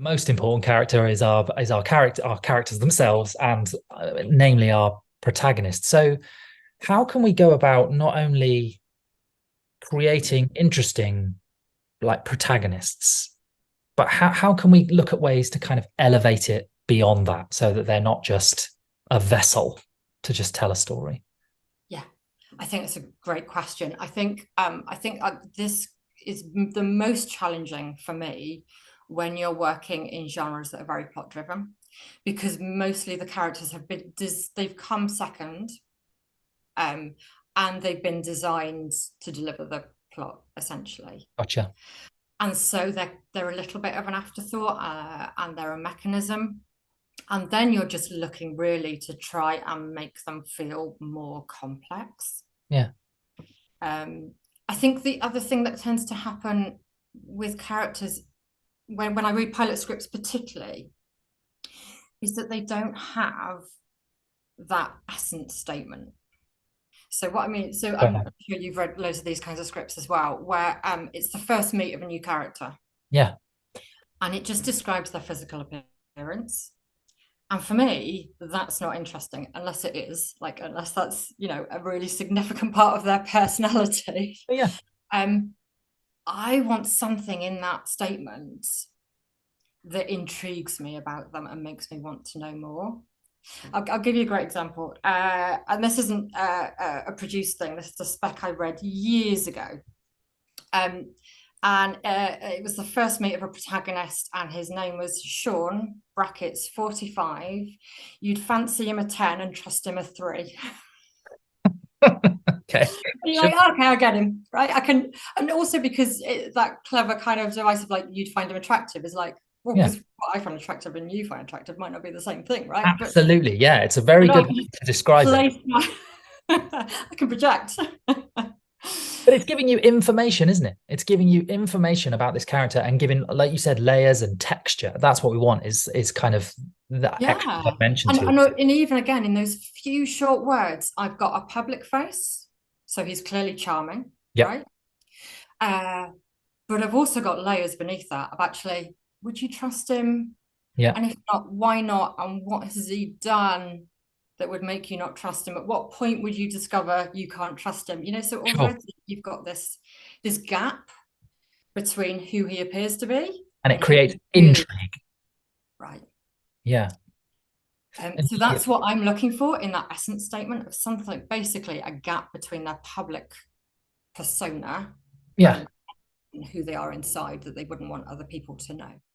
Most important character is our characters themselves, and namely our protagonist. So how can we go about not only creating interesting like protagonists, but how can we look at ways to kind of elevate it beyond that so that they're not just a vessel to just tell a story? Yeah, I think it's a great question. I think this is the most challenging for me when you're working in genres that are very plot driven, because mostly the characters they've come second, um, and they've been designed to deliver the plot essentially. Gotcha. And so they're a little bit of an afterthought, and they're a mechanism. And then you're just looking really to try and make them feel more complex. Yeah. Um, I think the other thing that tends to happen with characters when I read pilot scripts, particularly, is that they don't have that essence statement. So what I mean, so I'm Right. sure you've read loads of these kinds of scripts as well, where it's the first meet of a new character Yeah. and it just describes their physical appearance. And for me, that's not interesting unless it is like unless that's a really significant part of their personality. But yeah. Um, I want something in that statement that intrigues me about them and makes me want to know more. I'll give you a great example. And this isn't a produced thing. This is a spec I read years ago. Um, and it was the first meet of a protagonist, and his name was Sean, brackets 45. You'd fancy him a 10 and trust him a 3. Okay. And you're Sure. like, oh, okay, I get him, right? I can, and also because that clever kind of device of like, you'd find him attractive is like, well, Yeah. because what I find attractive and you find attractive might not be the same thing, right? Absolutely. Yeah. It's a very But I good can way just to describe it. place my, I can project. But it's giving you information, isn't it? It's giving you information about this character and giving, like you said, layers and texture. That's what we want is kind of that extra Yeah. dimension And, to and, it. and even again, in those few short words, I've got a public face. So he's clearly charming, Yep. right? Uh, but I've also got layers beneath that of actually, would you trust him? Yeah. And if not, why not? And what has he done that would make you not trust him? At what point would you discover you can't trust him? So Sure. already you've got this gap between who he appears to be And it and who creates he really is. intrigue. Right. Yeah. And So that's what I'm looking for in that essence statement of something, basically a gap between their public persona yeah. and who they are inside that they wouldn't want other people to know.